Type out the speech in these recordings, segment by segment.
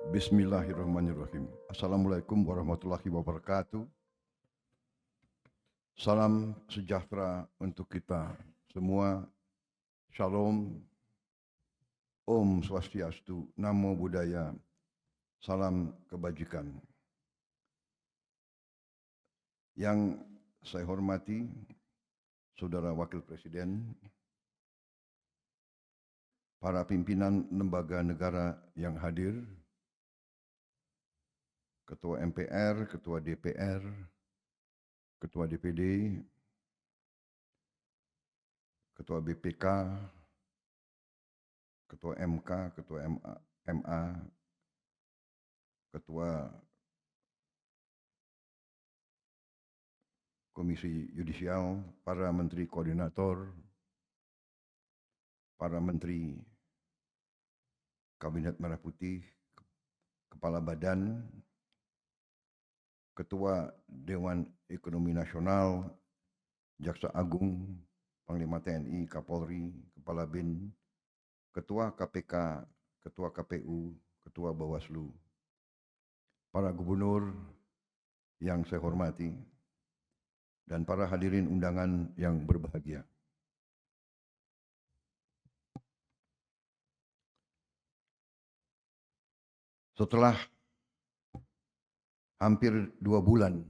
Bismillahirrahmanirrahim. Assalamualaikum warahmatullahi wabarakatuh. Salam sejahtera untuk kita semua. Shalom, Om Swastiastu, Namo Buddhaya, salam kebajikan. Yang saya hormati, Saudara Wakil Presiden, para pimpinan lembaga negara yang hadir, Ketua MPR, Ketua DPR, Ketua DPD, Ketua BPK, Ketua MK, Ketua MA, Ketua Komisi Yudisial, para Menteri Koordinator, para Menteri Kabinet Merah Putih, Kepala Badan, Ketua Dewan Ekonomi Nasional, Jaksa Agung, Panglima TNI, Kapolri, Kepala BIN, Ketua KPK, Ketua KPU, Ketua Bawaslu, para gubernur yang saya hormati, dan para hadirin undangan yang berbahagia. Setelah hampir 2 bulan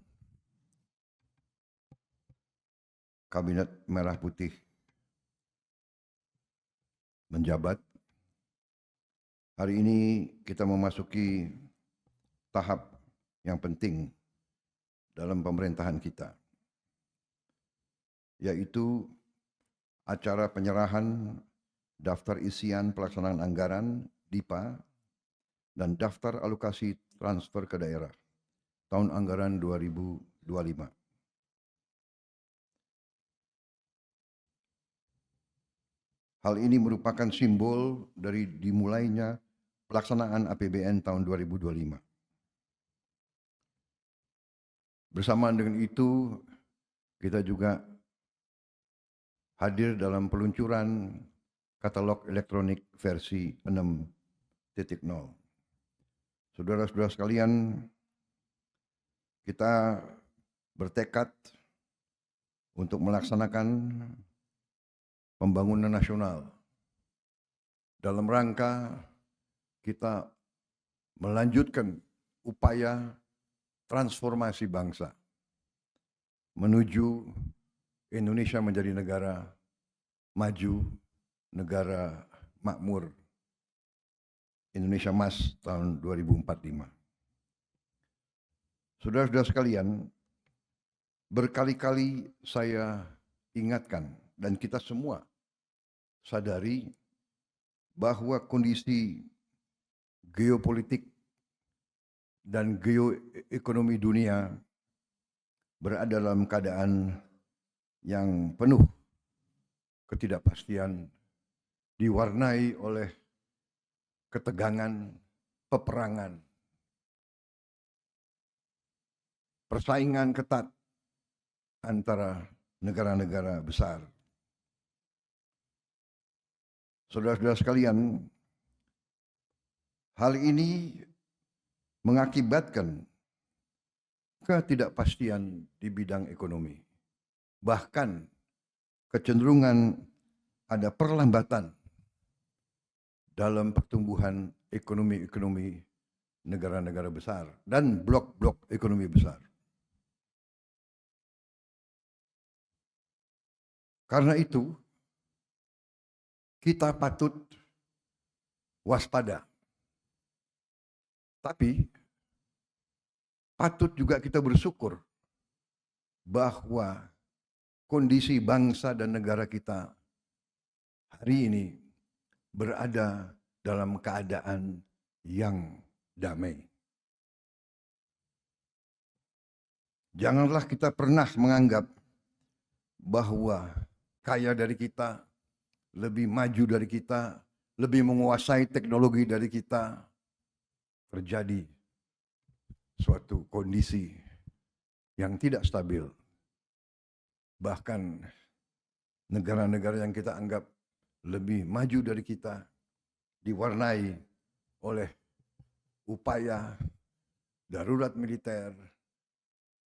Kabinet Merah Putih menjabat, hari ini kita memasuki tahap yang penting dalam pemerintahan kita, yaitu acara penyerahan daftar isian pelaksanaan anggaran DIPA dan daftar alokasi transfer ke daerah tahun anggaran 2025. Hal ini merupakan simbol dari dimulainya pelaksanaan APBN tahun 2025. Bersamaan dengan itu, kita juga hadir dalam peluncuran katalog elektronik versi 6.0. Saudara-saudara sekalian, kita bertekad untuk melaksanakan pembangunan nasional dalam rangka kita melanjutkan upaya transformasi bangsa menuju Indonesia menjadi negara maju, negara makmur, Indonesia Emas tahun 2045. Saudara-saudara sekalian, berkali-kali saya ingatkan dan kita semua sadari bahwa kondisi geopolitik dan geoekonomi dunia berada dalam keadaan yang penuh ketidakpastian, diwarnai oleh ketegangan, peperangan, persaingan ketat antara negara-negara besar. Saudara-saudara sekalian, hal ini mengakibatkan ketidakpastian di bidang ekonomi. Bahkan kecenderungan ada perlambatan dalam pertumbuhan ekonomi negara-negara besar dan blok-blok ekonomi besar. Karena itu, kita patut waspada. Tapi patut juga kita bersyukur bahwa kondisi bangsa dan negara kita hari ini berada dalam keadaan yang damai. Janganlah kita pernah menganggap bahwa kaya dari kita, lebih maju dari kita, lebih menguasai teknologi dari kita, terjadi suatu kondisi yang tidak stabil. Bahkan negara-negara yang kita anggap lebih maju dari kita diwarnai oleh upaya darurat militer,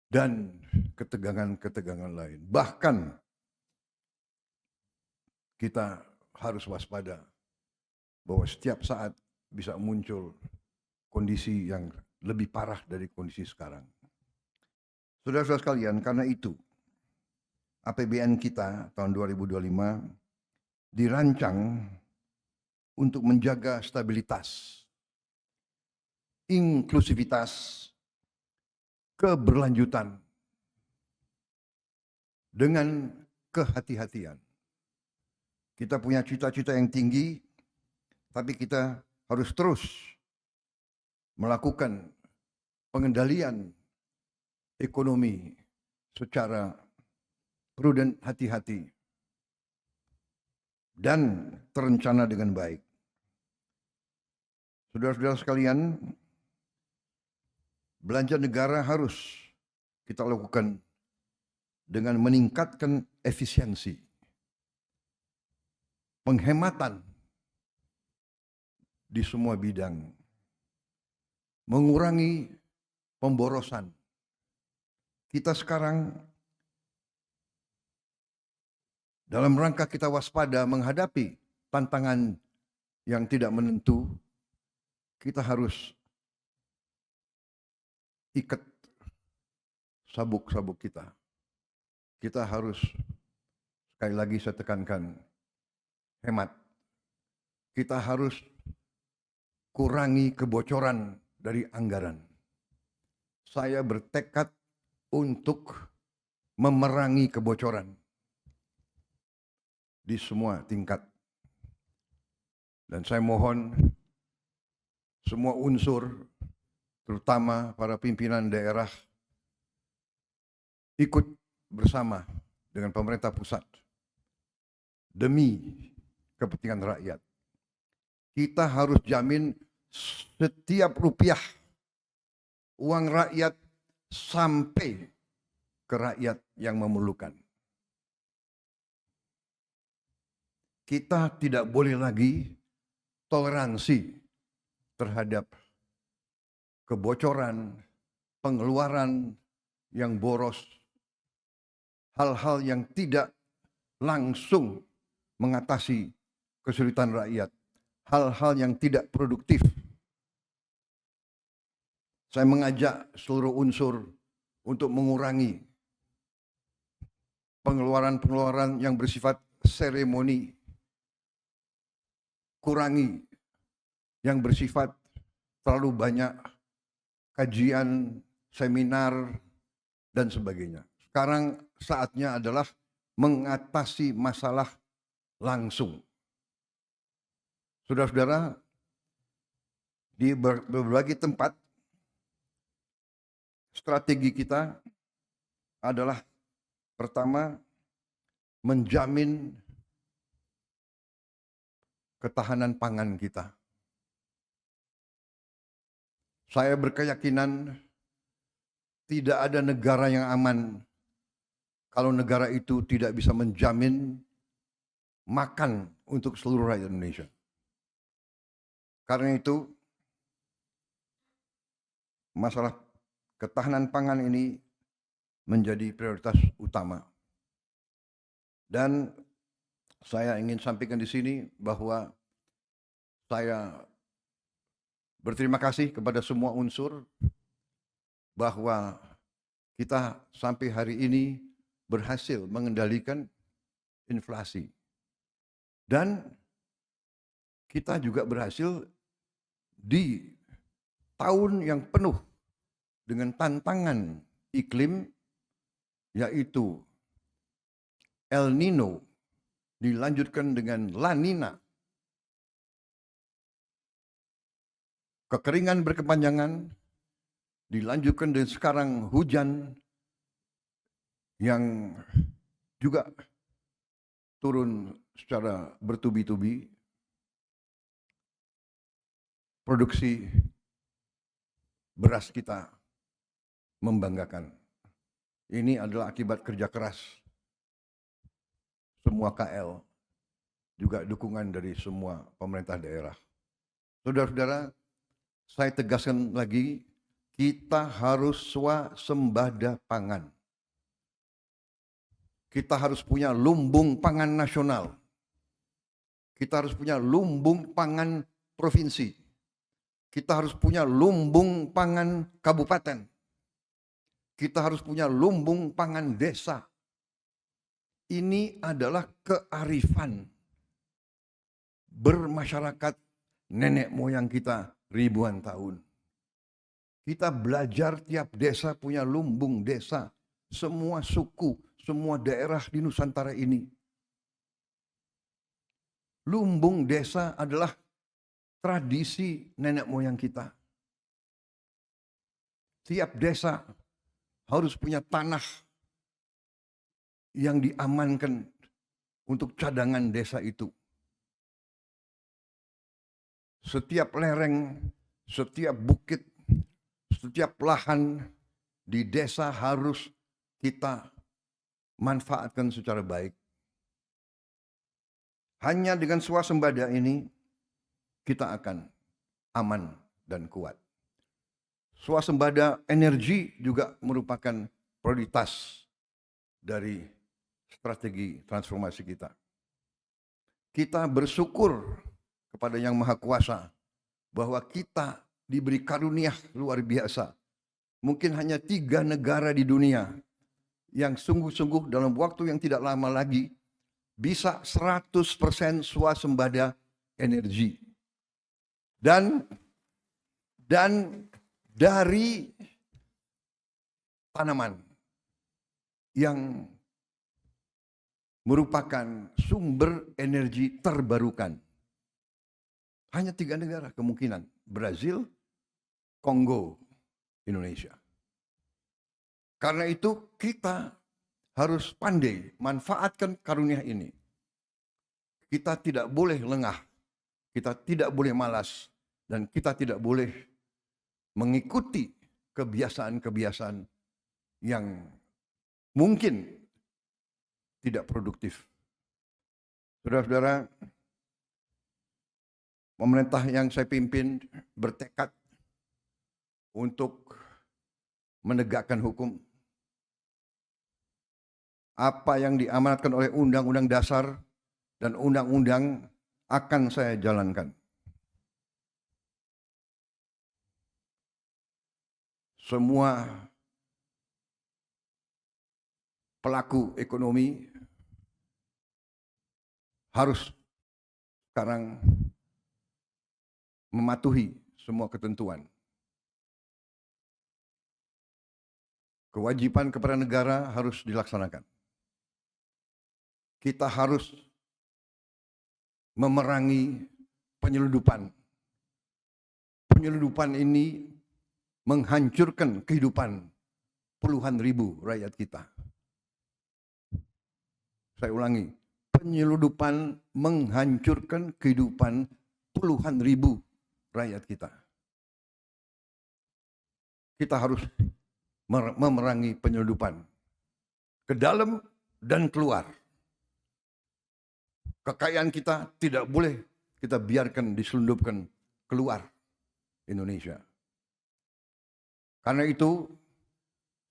dan ketegangan-ketegangan lain. Bahkan kita harus waspada bahwa setiap saat bisa muncul kondisi yang lebih parah dari kondisi sekarang. Saudara-saudara sekalian, karena itu APBN kita tahun 2025 dirancang untuk menjaga stabilitas, inklusivitas, keberlanjutan dengan kehati-hatian. Kita punya cita-cita yang tinggi, tapi kita harus terus melakukan pengendalian ekonomi secara prudent, hati-hati, dan terencana dengan baik. Saudara-saudara sekalian, belanja negara harus kita lakukan dengan meningkatkan efisiensi, penghematan di semua bidang, mengurangi pemborosan. Kita sekarang dalam rangka kita waspada menghadapi tantangan yang tidak menentu, kita harus ikat sabuk-sabuk kita. Kita harus, sekali lagi saya tekankan, hemat. Kita harus kurangi kebocoran dari anggaran. Saya bertekad untuk memerangi kebocoran di semua tingkat. Dan saya mohon semua unsur, terutama para pimpinan daerah, ikut bersama dengan pemerintah pusat demi kepentingan rakyat. Kita harus jamin setiap rupiah uang rakyat sampai ke rakyat yang memerlukan. Kita tidak boleh lagi toleransi terhadap kebocoran, pengeluaran yang boros, hal-hal yang tidak langsung mengatasi kesulitan rakyat, hal-hal yang tidak produktif. Saya mengajak seluruh unsur untuk mengurangi pengeluaran-pengeluaran yang bersifat seremoni, kurangi yang bersifat terlalu banyak kajian, seminar, dan sebagainya. Sekarang saatnya adalah mengatasi masalah langsung. Saudara-saudara, di berbagai tempat, strategi kita adalah pertama, menjamin ketahanan pangan kita. Saya berkeyakinan tidak ada negara yang aman kalau negara itu tidak bisa menjamin makan untuk seluruh rakyat Indonesia. Karena itu, masalah ketahanan pangan ini menjadi prioritas utama. Dan saya ingin sampaikan di sini bahwa saya berterima kasih kepada semua unsur bahwa kita sampai hari ini berhasil mengendalikan inflasi. Dan kita juga berhasil di tahun yang penuh dengan tantangan iklim, yaitu El Nino dilanjutkan dengan La Nina, kekeringan berkepanjangan, dilanjutkan dengan sekarang hujan yang juga turun secara bertubi-tubi. Produksi beras kita membanggakan. Ini adalah akibat kerja keras semua KL, juga dukungan dari semua pemerintah daerah. Saudara-saudara, Saya tegaskan lagi, kita harus swasembada pangan. Kita harus punya lumbung pangan nasional. Kita harus punya lumbung pangan provinsi. Kita harus punya lumbung pangan kabupaten. Kita harus punya lumbung pangan desa. Ini adalah kearifan bermasyarakat nenek moyang kita ribuan tahun. Kita belajar tiap desa punya lumbung desa. Semua suku, semua daerah di Nusantara ini. Lumbung desa adalah tradisi nenek moyang kita. Tiap desa harus punya tanah yang diamankan untuk cadangan desa itu. Setiap lereng, setiap bukit, setiap lahan di desa harus kita manfaatkan secara baik. Hanya dengan swasembada ini kita akan aman dan kuat. Swasembada energi juga merupakan prioritas dari strategi transformasi kita. Kita bersyukur kepada Yang Maha Kuasa bahwa kita diberi karunia luar biasa. Mungkin hanya 3 negara di dunia yang sungguh-sungguh dalam waktu yang tidak lama lagi bisa 100% swasembada energi. Dan dari tanaman yang merupakan sumber energi terbarukan. Hanya 3 negara kemungkinan. Brazil, Kongo, Indonesia. Karena itu kita harus pandai manfaatkan karunia ini. Kita tidak boleh lengah, kita tidak boleh malas, dan kita tidak boleh mengikuti kebiasaan-kebiasaan yang mungkin tidak produktif. Saudara-saudara, pemerintah yang saya pimpin bertekad untuk menegakkan hukum. Apa yang diamanatkan oleh Undang-Undang Dasar dan Undang-Undang akan saya jalankan. Semua pelaku ekonomi harus sekarang mematuhi semua ketentuan. Kewajiban kepada negara harus dilaksanakan. Kita harus memerangi penyelundupan. Penyelundupan ini menghancurkan kehidupan puluhan ribu rakyat kita. Saya ulangi, penyelundupan menghancurkan kehidupan puluhan ribu rakyat kita. Kita harus memerangi penyelundupan ke dalam dan keluar. Kekayaan kita tidak boleh kita biarkan diselundupkan keluar Indonesia. Karena itu,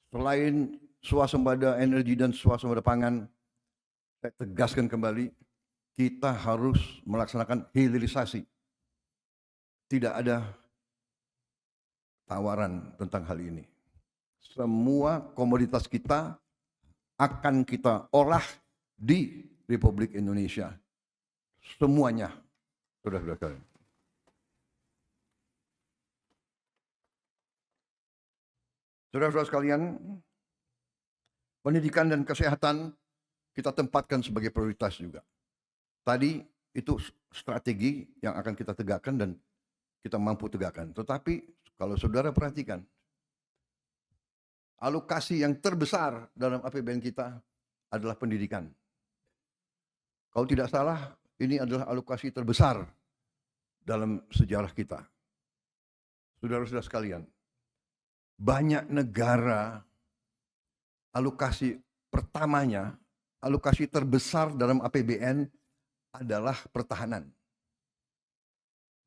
selain swasembada energi dan swasembada pangan, saya tegaskan kembali, kita harus melaksanakan hilirisasi. Tidak ada tawaran tentang hal ini. Semua komoditas kita akan kita olah di Republik Indonesia. Semuanya. Saudara-saudara sekalian. Saudara-saudara sekalian, pendidikan dan kesehatan kita tempatkan sebagai prioritas juga. Tadi itu strategi yang akan kita tegakkan dan kita mampu tegakkan. Tetapi kalau saudara perhatikan, alokasi yang terbesar dalam APBN kita adalah pendidikan. Kalau tidak salah, ini adalah alokasi terbesar dalam sejarah kita. Saudara-saudara sekalian, banyak negara alokasi pertamanya, alokasi terbesar dalam APBN adalah pertahanan.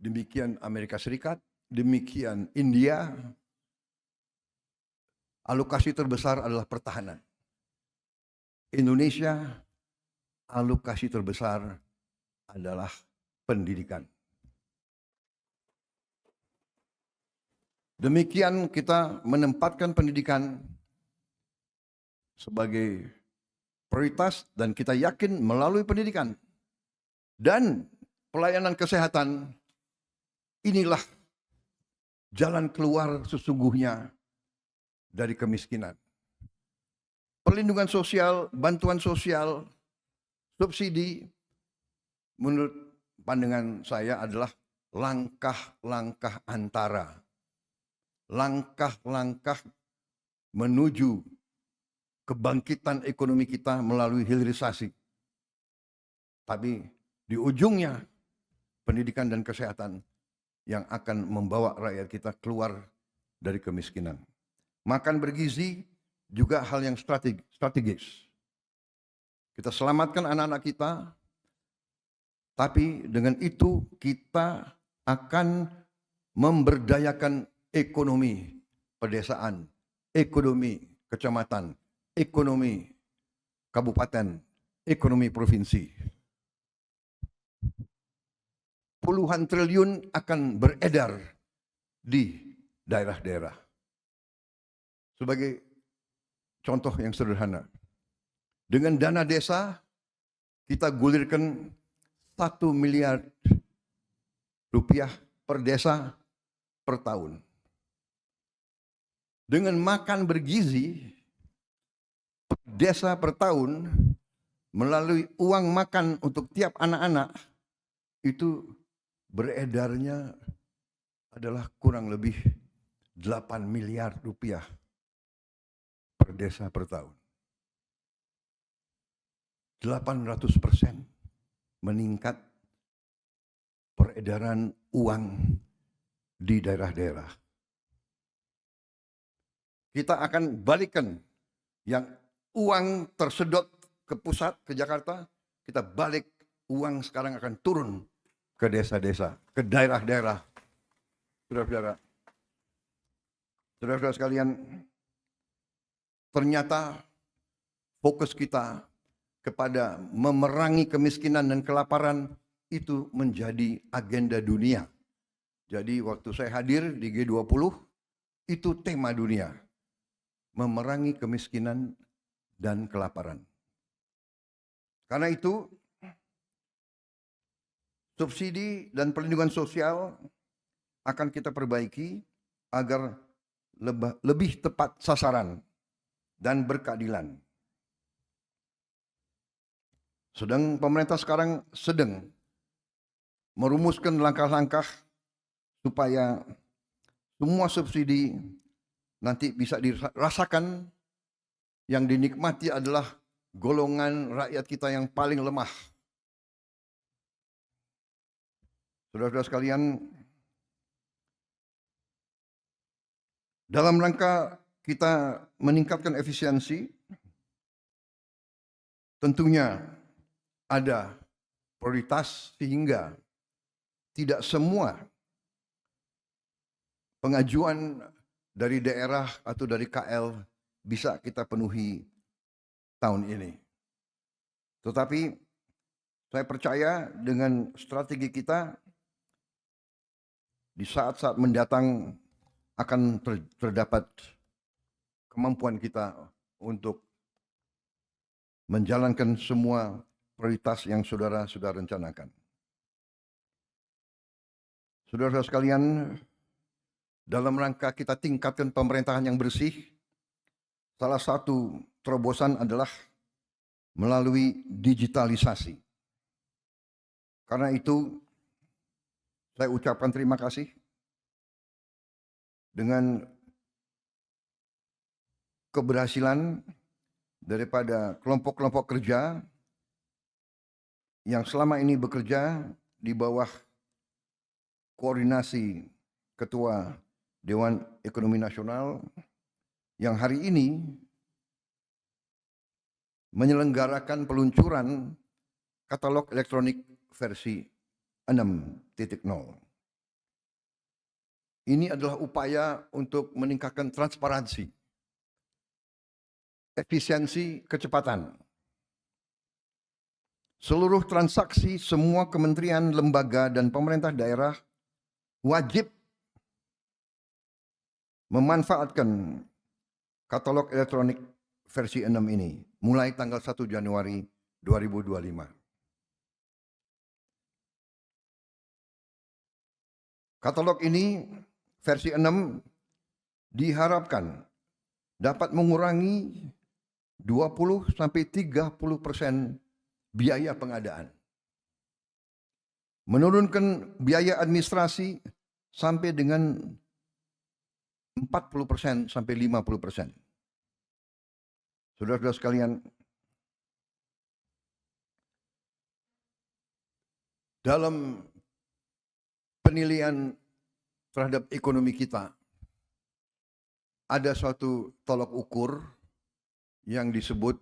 Demikian Amerika Serikat, demikian India, alokasi terbesar adalah pertahanan. Indonesia, alokasi terbesar adalah pendidikan. Demikian kita menempatkan pendidikan sebagai prioritas dan kita yakin melalui pendidikan dan pelayanan kesehatan inilah jalan keluar sesungguhnya dari kemiskinan. Perlindungan sosial, bantuan sosial, subsidi menurut pandangan saya adalah langkah-langkah antara. Langkah-langkah menuju kebangkitan ekonomi kita melalui hilirisasi. Tapi di ujungnya pendidikan dan kesehatan yang akan membawa rakyat kita keluar dari kemiskinan. Makan bergizi juga hal yang strategis. Kita selamatkan anak-anak kita, tapi dengan itu kita akan memberdayakan ekonomi pedesaan, ekonomi kecamatan, ekonomi kabupaten, ekonomi provinsi. Puluhan triliun akan beredar di daerah-daerah. Sebagai contoh yang sederhana, dengan dana desa kita gulirkan 1 miliar rupiah per desa per tahun. Dengan makan bergizi per desa per tahun melalui uang makan untuk tiap anak-anak itu beredarnya adalah kurang lebih 8 miliar rupiah per desa per tahun. 800% meningkat peredaran uang di daerah-daerah. Kita akan balikan yang uang tersedot ke pusat, ke Jakarta, kita balik uang sekarang akan turun ke desa-desa, ke daerah-daerah. Saudara-saudara sekalian, ternyata fokus kita kepada memerangi kemiskinan dan kelaparan itu menjadi agenda dunia. Jadi waktu saya hadir di G20, itu tema dunia. Memerangi kemiskinan dan kelaparan. Karena itu, subsidi dan perlindungan sosial akan kita perbaiki agar lebih tepat sasaran dan berkeadilan. Pemerintah sekarang sedang merumuskan langkah-langkah supaya semua subsidi nanti bisa dirasakan, yang dinikmati adalah golongan rakyat kita yang paling lemah. Saudara-saudara sekalian, dalam rangka kita meningkatkan efisiensi, tentunya ada prioritas sehingga tidak semua pengajuan dari daerah atau dari KL bisa kita penuhi tahun ini. Tetapi saya percaya dengan strategi kita di saat-saat mendatang akan terdapat kemampuan kita untuk menjalankan semua prioritas yang saudara sudah rencanakan. Saudara sekalian, dalam rangka kita tingkatkan pemerintahan yang bersih, salah satu terobosan adalah melalui digitalisasi. Karena itu, saya ucapkan terima kasih dengan keberhasilan daripada kelompok-kelompok kerja yang selama ini bekerja di bawah koordinasi Ketua Dewan Ekonomi Nasional yang hari ini menyelenggarakan peluncuran katalog elektronik versi 6.0. Ini adalah upaya untuk meningkatkan transparansi, efisiensi, kecepatan. Seluruh transaksi semua kementerian, lembaga, dan pemerintah daerah wajib memanfaatkan katalog elektronik versi 6 ini mulai tanggal 1 Januari 2025. Katalog ini versi 6 diharapkan dapat mengurangi 20-30% biaya pengadaan. Menurunkan biaya administrasi sampai dengan 40% sampai 50%. Saudara-saudara sekalian, dalam penilaian terhadap ekonomi kita, ada suatu tolok ukur yang disebut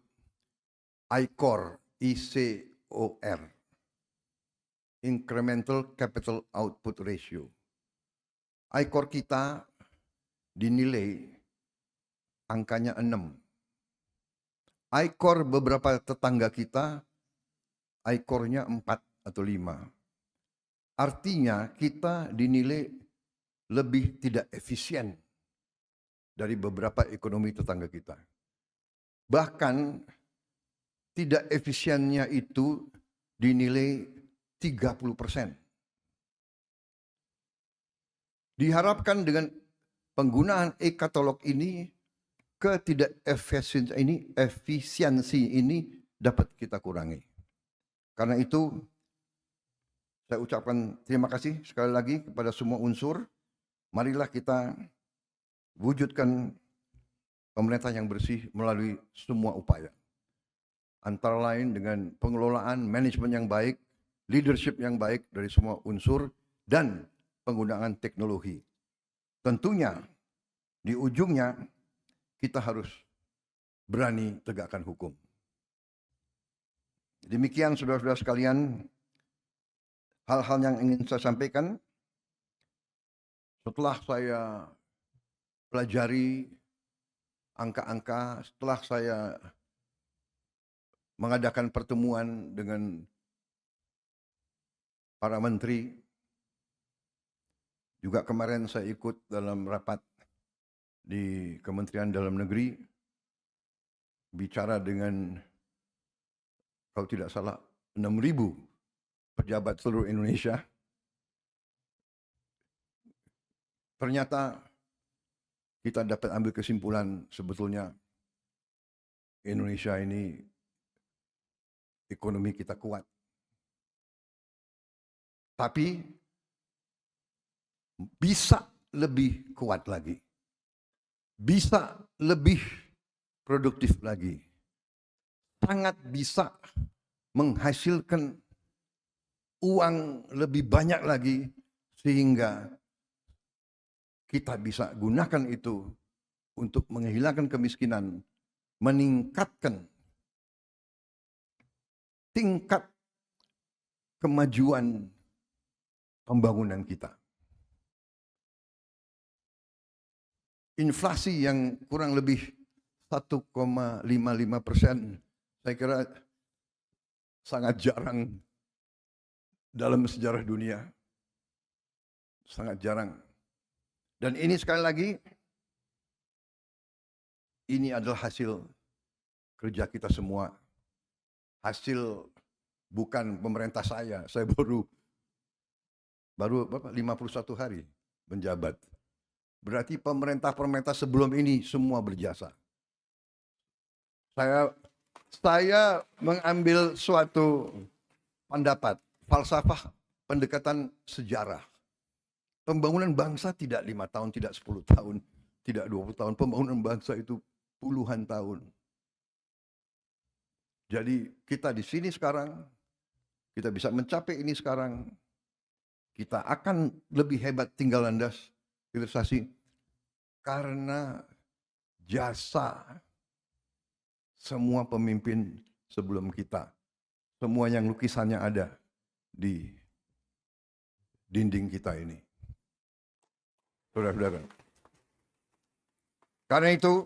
ICOR, ICOR, Incremental Capital Output Ratio. ICOR kita dinilai angkanya 6. ICOR beberapa tetangga kita, ICOR-nya 4 atau 5. Artinya kita dinilai lebih tidak efisien dari beberapa ekonomi tetangga kita. Bahkan tidak efisiennya itu dinilai 30%. Diharapkan dengan penggunaan e-katalog ini, efisiensi ini dapat kita kurangi. Karena itu, saya ucapkan terima kasih sekali lagi kepada semua unsur. Marilah kita wujudkan pemerintah yang bersih melalui semua upaya. Antara lain dengan pengelolaan manajemen yang baik, leadership yang baik dari semua unsur, dan penggunaan teknologi. Tentunya di ujungnya kita harus berani tegakkan hukum. Demikian saudara-saudara sekalian, hal-hal yang ingin saya sampaikan. Setelah saya pelajari angka-angka, setelah saya mengadakan pertemuan dengan para menteri, juga kemarin saya ikut dalam rapat di Kementerian Dalam Negeri, bicara dengan, kalau tidak salah, 6.000 pejabat seluruh Indonesia. Ternyata kita dapat ambil kesimpulan sebetulnya Indonesia ini ekonomi kita kuat. Tapi bisa lebih kuat lagi. Bisa lebih produktif lagi. Sangat bisa menghasilkan uang lebih banyak lagi sehingga kita bisa gunakan itu untuk menghilangkan kemiskinan, meningkatkan tingkat kemajuan pembangunan kita. Inflasi yang kurang lebih 1,55%, saya kira sangat jarang dalam sejarah dunia. Sangat jarang. Dan ini sekali lagi, ini adalah hasil kerja kita semua. Hasil bukan pemerintah saya baru 51 hari menjabat. Berarti pemerintah-pemerintah sebelum ini semua berjasa. Saya mengambil suatu pendapat, falsafah pendekatan sejarah. Pembangunan bangsa tidak 5 tahun, tidak 10 tahun, tidak 20 tahun. Pembangunan bangsa itu puluhan tahun. Jadi kita di sini sekarang, kita bisa mencapai ini sekarang, kita akan lebih hebat tinggal landas hilirisasi karena jasa semua pemimpin sebelum kita. Semua yang lukisannya ada di dinding kita ini. saudara-saudara. Karena itu,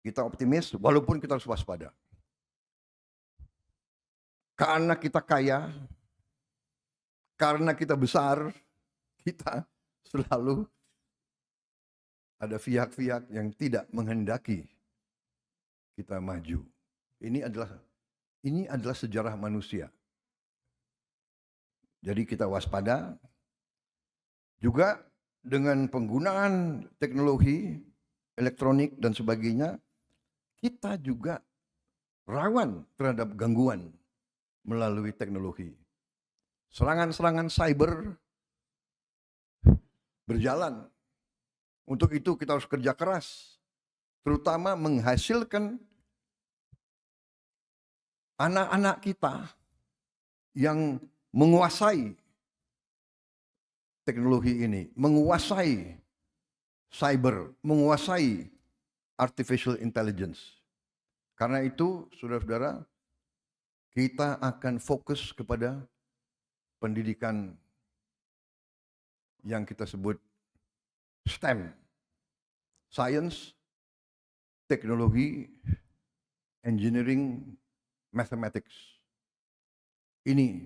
kita optimis walaupun kita harus waspada. Karena kita kaya, karena kita besar, kita selalu ada pihak-pihak yang tidak menghendaki kita maju. Ini adalah sejarah manusia. Jadi kita waspada juga dengan penggunaan teknologi elektronik dan sebagainya, kita juga rawan terhadap gangguan melalui teknologi. Serangan-serangan cyber berjalan. Untuk itu kita harus kerja keras, terutama menghasilkan anak-anak kita yang menguasai teknologi ini, menguasai cyber, menguasai artificial intelligence. Karena itu, saudara-saudara, kita akan fokus kepada pendidikan yang kita sebut STEM, Science, Teknologi, Engineering, Mathematics. Ini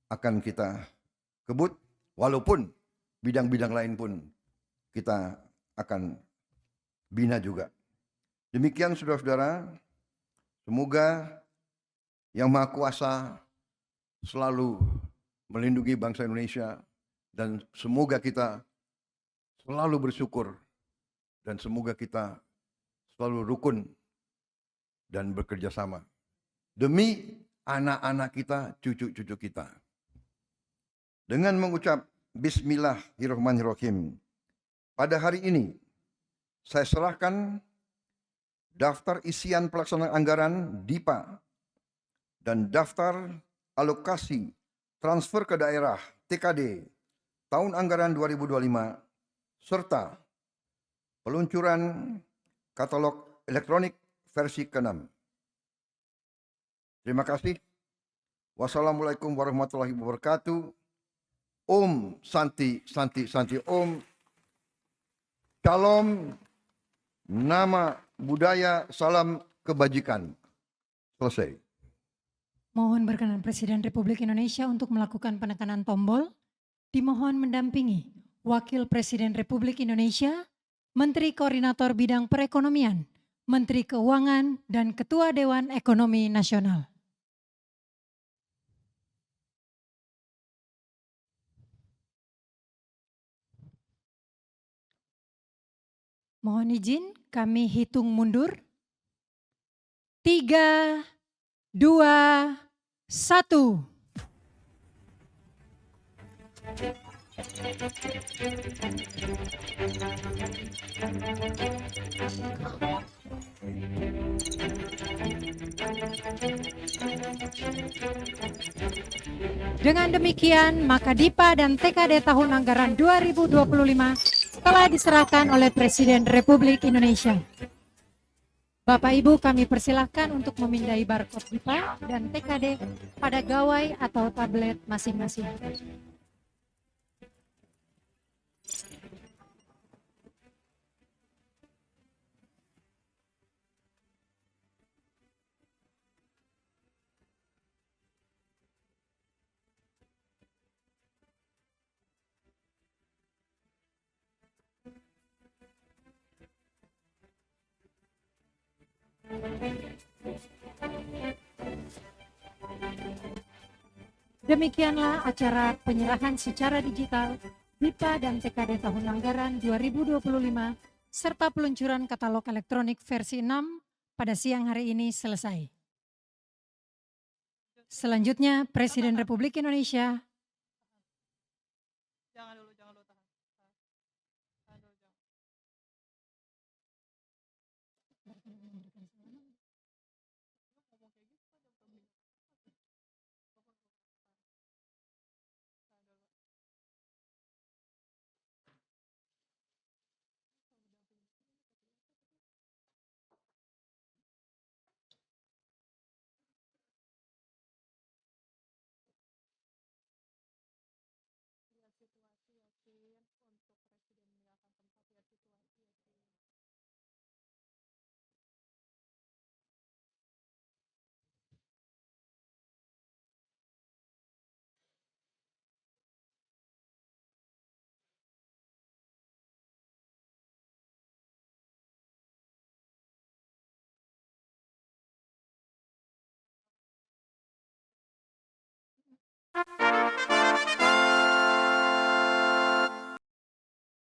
akan kita kebut, walaupun bidang-bidang lain pun kita akan bina juga. Demikian saudara-saudara, semoga Yang Maha Kuasa selalu melindungi bangsa Indonesia, dan semoga kita selalu bersyukur, dan semoga kita selalu rukun dan bekerja sama demi anak-anak kita, cucu-cucu kita. Dengan mengucap Bismillahirrahmanirrahim, pada hari ini saya serahkan daftar isian pelaksanaan anggaran DIPA dan daftar alokasi transfer ke daerah TKD tahun anggaran 2025 serta peluncuran katalog elektronik versi ke-6. Terima kasih. Wassalamualaikum warahmatullahi wabarakatuh. Om Santi Santi Santi Om. Shalom. Nama budaya, salam kebajikan. Selesai. Mohon berkenan Presiden Republik Indonesia untuk melakukan penekanan tombol. Dimohon mendampingi Wakil Presiden Republik Indonesia, Menteri Koordinator Bidang Perekonomian, Menteri Keuangan, dan Ketua Dewan Ekonomi Nasional. Mohon izin kami hitung mundur. 3, 2, 1. Dengan demikian, maka DIPA dan TKD tahun anggaran 2025 telah diserahkan oleh Presiden Republik Indonesia. Bapak Ibu, kami persilahkan untuk memindai barcode DIPA dan TKD pada gawai atau tablet masing-masing. Demikianlah acara penyerahan secara digital DIPA dan TKD tahun anggaran 2025 serta peluncuran katalog elektronik versi 6 pada siang hari ini selesai. Selanjutnya Presiden Republik Indonesia untuk presiden meninggalkan tempat ya situasi ya.